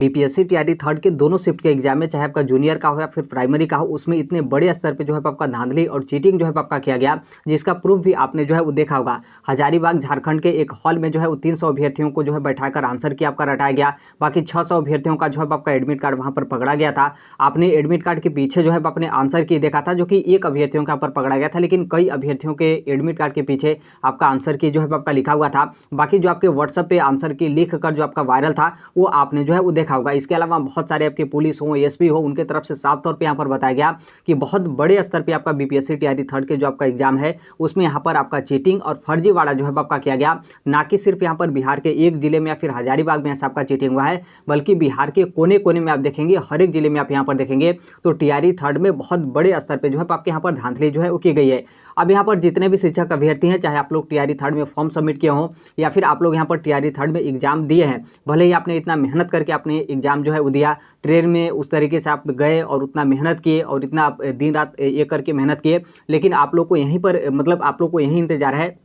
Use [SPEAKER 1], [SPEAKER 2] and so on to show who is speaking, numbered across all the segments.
[SPEAKER 1] BPSC TRE third के दोनों shift के एग्जाम में, चाहे आपका जूनियर का हो या फिर प्राइमरी का हो, उसमें इतने बड़े स्तर पे जो है आपका धांधली और चीटिंग जो है आपका किया गया, जिसका प्रूफ भी आपने जो है वो देखा होगा। हजारीबाग झारखंड के एक हॉल में जो है वो 300 अभ्यर्थियों को जो है बैठाकर आंसर की आपका रटाया गया। बाकी 600 अभ्यर्थियों का जो है आपका एडमिट कार्ड वहाँ पर पकड़ा गया था। आपने एडमिट कार्ड के पीछे जो है आपने आंसर की देखा था, जो कि एक अभ्यर्थियों के यहाँ पर पकड़ा गया था, लेकिन कई अभ्यर्थियों के एडमिट कार्ड के पीछे आपका आंसर की जो है आपका लिखा हुआ था। बाकी जो आपके व्हाट्सएप पे आंसर की लिख कर जो आपका वायरल था, वो आपने जो है वो देखा होगा। इसके अलावा बहुत सारे आपके पुलिस हो, एसपी हो, उनके तरफ से साफ तौर पे यहाँ पर बताया गया कि बहुत बड़े स्तर पे आपका बीपीएससी टीआरई थर्ड के जो आपका एग्जाम है, उसमें यहाँ पर आपका चीटिंग और फर्जीवाड़ा जो है आपका किया गया। ना कि सिर्फ यहाँ पर बिहार के एक जिले में या फिर हजारीबाग में ऐसा आपका चीटिंग हुआ है, बल्कि बिहार के कोने कोने में आप देखेंगे, हर एक जिले में आप यहाँ पर देखेंगे तो टीआरई थर्ड में बहुत बड़े स्तर पर जो है आपके यहाँ पर धांधली जो है वो की गई है। अब यहाँ पर जितने भी शिक्षक अभ्यर्थी हैं, चाहे आप लोग टीआरई थर्ड में फॉर्म सबमिट किए हों या फिर आप लोग यहाँ पर टीआरई थर्ड में एग्जाम दिए हैं, भले ही आपने इतना मेहनत करके आपने एग्जाम जो है वो दिया, ट्रेन में उस तरीके से आप गए और उतना मेहनत किए और इतना दिन रात एक करके मेहनत किए, लेकिन आप लोग को यहीं पर मतलब आप लोग को यही इंतजार है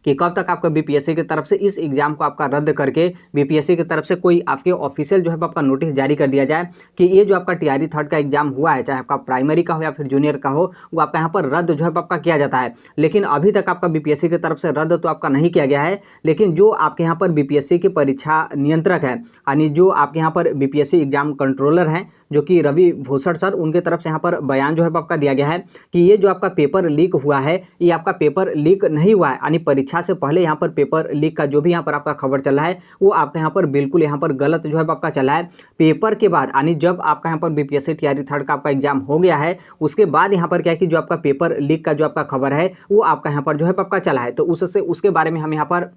[SPEAKER 1] कि कब तक आपका बीपीएससी की तरफ से इस एग्जाम को आपका रद्द करके बीपीएससी की तरफ से कोई आपके ऑफिशियल जो है आपका नोटिस जारी कर दिया जाए कि ये जो आपका टीआरई थर्ड का एग्जाम हुआ है, चाहे आपका प्राइमरी का हो या फिर जूनियर का हो, वो आपका यहाँ पर रद्द जो है आपका किया जाता है। लेकिन अभी तक आपका बीपीएससी की तरफ से रद्द तो आपका नहीं किया गया है, लेकिन जो आपके यहाँ पर बीपीएससी के परीक्षा नियंत्रक है, यानी जो आपके यहाँ पर बीपीएससी एग्जाम कंट्रोलर हैं, जो कि रवि भूषण सर, उनके तरफ से यहाँ पर बयान जो है आपका दिया गया है कि ये जो आपका पेपर लीक हुआ है, ये आपका पेपर लीक नहीं हुआ है, यानी परीक्षा से पहले यहाँ पर पेपर लीक का जो भी यहाँ पर आपका खबर चल रहा है, वो आपके यहाँ पर बिल्कुल यहाँ पर गलत जो है आपका चला है। पेपर के बाद, यानी जब आपका यहाँ पर बीपीएससी टीआरई थर्ड का आपका एग्जाम हो गया है, उसके बाद यहाँ पर क्या है कि जो आपका पेपर लीक का जो आपका खबर है, वो आपका यहाँ पर जो है आपका चला है, तो उससे उसके बारे में हम यहाँ पर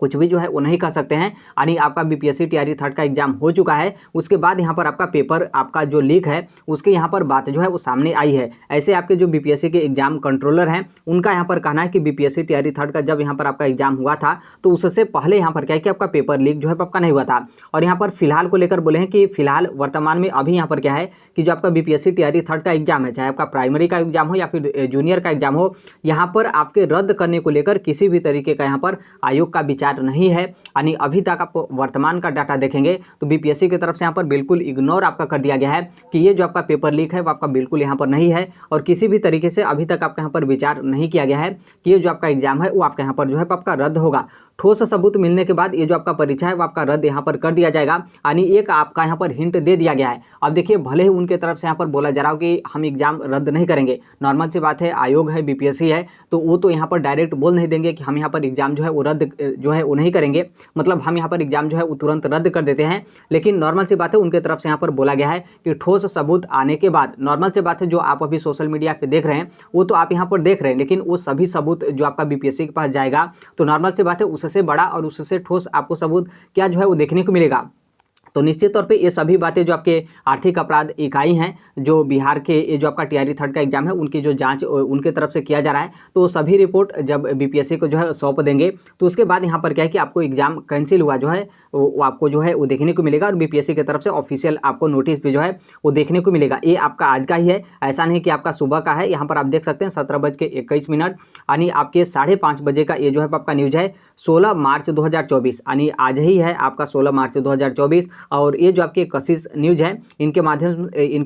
[SPEAKER 1] कुछ भी जो है वो नहीं कर सकते हैं। यानी आपका बीपीएससी टीआरई थर्ड का एग्जाम हो चुका है, उसके बाद यहाँ पर आपका पेपर आपका जो लीक है, उसके यहाँ पर बात जो है वो सामने आई है। ऐसे आपके जो बीपीएससी के एग्जाम कंट्रोलर हैं, उनका यहाँ पर कहना है कि बीपीएससी टीआरई थर्ड का जब यहाँ पर आपका एग्जाम हुआ था, तो उससे पहले यहाँ पर क्या है कि आपका पेपर लीक जो है आपका नहीं हुआ था। और यहाँ पर फिलहाल को लेकर बोले हैं कि फिलहाल वर्तमान में अभी यहाँ पर क्या है कि जो आपका बीपीएससी टीआरई थर्ड का एग्जाम है, चाहे आपका प्राइमरी का एग्जाम हो या फिर जूनियर का एग्जाम हो, यहाँ पर आपके रद्द करने को लेकर किसी भी तरीके का यहाँ पर आयोग का विचार नहीं है। यानी अभी तक आप वर्तमान का डाटा देखेंगे तो बीपीएससी की तरफ से यहाँ पर बिल्कुल इग्नोर आपका कर दिया गया है कि ये जो आपका पेपर लीक है वो आपका बिल्कुल यहाँ पर नहीं है, और किसी भी तरीके से अभी तक आपका यहाँ पर विचार नहीं किया गया है कि ये जो आपका एग्जाम है वो आपका यहाँ पर जो है आपका रद्द होगा। ठोस सबूत मिलने के बाद ये जो आपका परीक्षा है वो आपका रद्द यहाँ पर कर दिया जाएगा, यानी एक आपका यहाँ पर हिंट दे दिया गया है। अब देखिए, भले ही उनके तरफ से यहाँ पर बोला जा रहा हो कि हम एग्जाम रद्द नहीं करेंगे, नॉर्मल सी बात है, आयोग है, बीपीएससी है, तो वो तो यहाँ पर डायरेक्ट बोल नहीं देंगे कि हम यहाँ पर एग्जाम जो है वो रद्द जो है वो नहीं करेंगे, मतलब हम यहाँ पर एग्जाम जो है वो तुरंत रद्द कर देते हैं। लेकिन नॉर्मल सी बात है, उनके तरफ से यहाँ पर बोला गया है कि ठोस सबूत आने के बाद, नॉर्मल सी बात है, जो आप अभी सोशल मीडिया पे देख रहे हैं वो तो आप यहाँ पर देख रहे हैं, लेकिन वो सभी सबूत जो आपका बीपीएससी के पास जाएगा, तो नॉर्मल सी बात है, उससे बड़ा और उससे ठोस आपको सबूत क्या जो है वो देखने को मिलेगा। तो निश्चित तौर पे ये सभी बातें जो आपके आर्थिक अपराध इकाई हैं, जो बिहार के ये जो आपका टीआरई थर्ड का एग्जाम है, उनकी जो जांच उनके तरफ से किया जा रहा है, तो सभी रिपोर्ट जब बीपीएससी को जो है सौंप देंगे, तो उसके बाद यहाँ पर क्या है कि आपको एग्जाम कैंसिल हुआ जो है वो आपको जो है वो देखने को मिलेगा, और बीपीएससी की तरफ से ऑफिशियल आपको नोटिस भी जो है वो देखने को मिलेगा। ये आपका आज का ही है, ऐसा नहीं कि आपका सुबह का है। यहाँ पर आप देख सकते हैं 17:21, यानी आपके 5:30 बजे का ये जो है आपका न्यूज है, 16 मार्च 2024, यानी आज ही है आपका 16 मार्च 2024। और ये जो आपके कशिश न्यूज है, इनके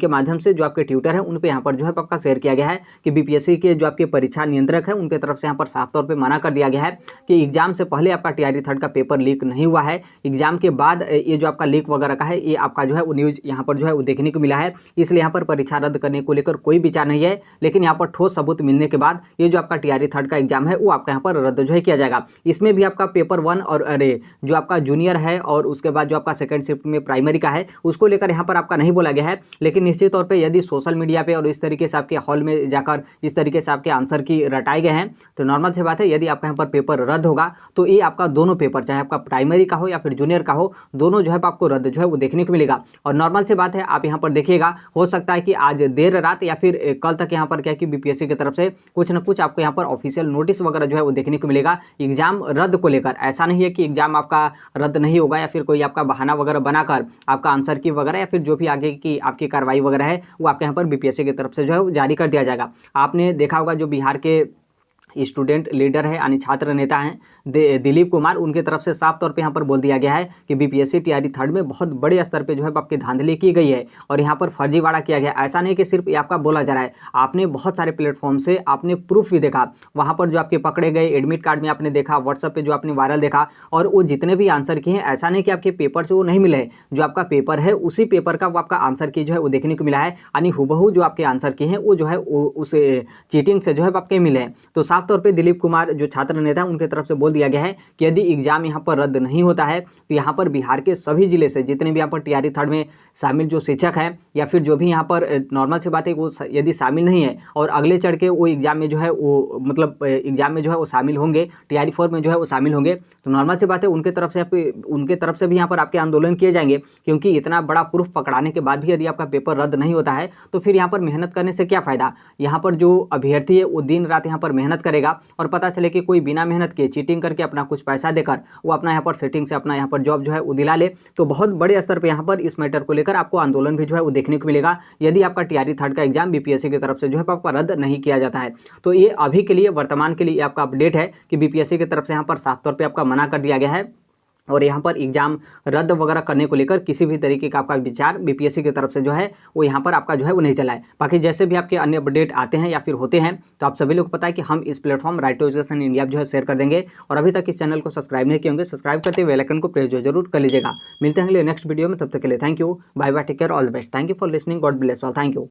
[SPEAKER 1] माध्यम से जो आपके ट्विटर है उन पे यहाँ पर जो है आपका शेयर किया गया है कि बीपीएससी के जो आपके परीक्षा नियंत्रक है, उनके तरफ से यहाँ पर साफ तौर पे मना कर दिया गया है कि एग्जाम से पहले आपका टीआरई थर्ड का पेपर लीक नहीं हुआ है, एग्जाम के बाद ये जो आपका लीक वगैरह का है, ये आपका जो है वो न्यूज यहाँ पर जो है वो देखने को मिला है, इसलिए यहाँ पर परीक्षा रद्द करने को लेकर कोई विचार नहीं है। लेकिन यहाँ पर ठोस सबूत मिलने के बाद ये जो आपका टीआरई थर्ड का एग्जाम है वो आपका यहाँ पर रद्द जो है किया जाएगा। इसमें भी आपका पेपर 1 और जो आपका जूनियर है और उसके बाद जो आपका सेकंड शिफ्ट में प्राइमरी का है, उसको लेकर यहाँ पर आपका नहीं बोला गया है। लेकिन निश्चित तौर पे यदि सोशल मीडिया पे और इस तरीके से आपके हॉल में जाकर इस तरीके से आपके आंसर की रटाए गए हैं, तो नॉर्मल सी बात है, यदि आपका यहाँ पर पेपर रद्द होगा तो ये आपका दोनों पेपर, चाहे आपका प्राइमरी का हो या फिर जूनियर का हो, दोनों जो है आपको रद्द जो है वो देखने को मिलेगा। और नॉर्मल सी बात है, आप यहाँ पर देखिएगा, हो सकता है कि आज देर रात या फिर कल तक यहाँ पर क्या कि बीपीएससी की तरफ से कुछ ना कुछ आपको यहाँ पर ऑफिशियल नोटिस वगैरह जो है वो देखने को मिलेगा एग्जाम रद्द को लेकर। ऐसा नहीं है कि एग्जाम आपका रद्द नहीं होगा या फिर कोई आपका बहाना वगैरह बनाकर आपका आंसर की वगैरह या फिर जो भी आगे की आपकी कार्रवाई वगैरह है वो आपके यहाँ पर बीपीएससी की तरफ से जो है जारी कर दिया जाएगा। आपने देखा होगा जो बिहार के स्टूडेंट लीडर है यानी छात्र नेता हैं दिलीप कुमार, उनके तरफ से साफ तौर पे यहाँ पर बोल दिया गया है कि बीपीएससी टीआरई थर्ड में बहुत बड़े स्तर पे जो है आपकी धांधली की गई है और यहाँ पर फर्जीवाड़ा किया गया। ऐसा नहीं कि सिर्फ ये आपका बोला जा रहा है, आपने बहुत सारे प्लेटफॉर्म से आपने प्रूफ भी देखा, वहाँ पर जो आपके पकड़े गए एडमिट कार्ड में आपने देखा, व्हाट्सएप पे जो आपने वायरल देखा, और वो जितने भी आंसर किए हैं ऐसा नहीं कि आपके पेपर से वो नहीं मिले, जो आपका पेपर है उसी पेपर का वो आपका आंसर की जो है वो देखने को मिला है, यानी हुबहू जो आपके आंसर किए हैं वो जो है उस चीटिंग से जो है आपके मिले हैं। तो साफ तौर पर दिलीप कुमार जो छात्र नेता है उनके तरफ से बोल दिया गया है कि यदि एग्जाम यहाँ पर रद्द नहीं होता है तो यहाँ पर बिहार के सभी जिले से जितने भी यहाँ पर टीआरई थर्ड में शामिल जो शिक्षक हैं या फिर जो भी यहाँ पर नॉर्मल से बात है वो यदि शामिल नहीं है और अगले चढ़ के वो एग्जाम में जो है वो मतलब एग्जाम में जो है वो शामिल होंगे, टीआरई फोर में जो है वो शामिल होंगे, तो नॉर्मल से बात है उनके तरफ से भी यहाँ पर आपके आंदोलन किए जाएंगे, क्योंकि इतना बड़ा प्रूफ पकड़ाने के बाद भी यदि आपका पेपर रद्द नहीं होता है तो फिर यहाँ पर मेहनत करने से क्या फ़ायदा। यहाँ पर जो अभ्यर्थी है वो दिन रात यहाँ पर मेहनत करेगा और पता चले कि कोई बिना मेहनत किए चीटिंग करके अपना कुछ पैसा देकर वो अपना यहाँ पर सेटिंग से अपना यहाँ पर जॉब जो है वो दिला ले, तो बहुत बड़े स्तर पर यहाँ पर इस मैटर को लेकर आपको आंदोलन भी जो है वो देखने को मिलेगा यदि आपका टीआरई थर्ड का एग्जाम बीपीएससी की तरफ से जो है आपका रद्द नहीं किया जाता है। तो ये अभी के लिए वर्तमान के लिए आपका अपडेट है कि बीपीएससी की तरफ से यहाँ पर साफ तौर पे आपका मना कर दिया गया है और यहाँ पर एग्जाम रद्द वगैरह करने को लेकर किसी भी तरीके का आपका विचार बीपीएससी की तरफ से जो है वो यहाँ पर आपका जो है वो नहीं चला है। बाकी जैसे भी आपके अन्य अपडेट आते हैं या फिर होते हैं तो आप सभी लोग को पता है कि हम इस platform Right to Education India जो है शेयर कर देंगे, और अभी तक इस चैनल को सब्सक्राइब नहीं किए होंगे सब्सक्राइब करते हुए बेल आइकन को प्रेस जरूर कर लीजिएगा। मिलते हैं अगले नेक्स्ट वीडियो में, तब तक के लिए thank you, bye bye, take care, all the best, thank you for listening, God bless all, thank you.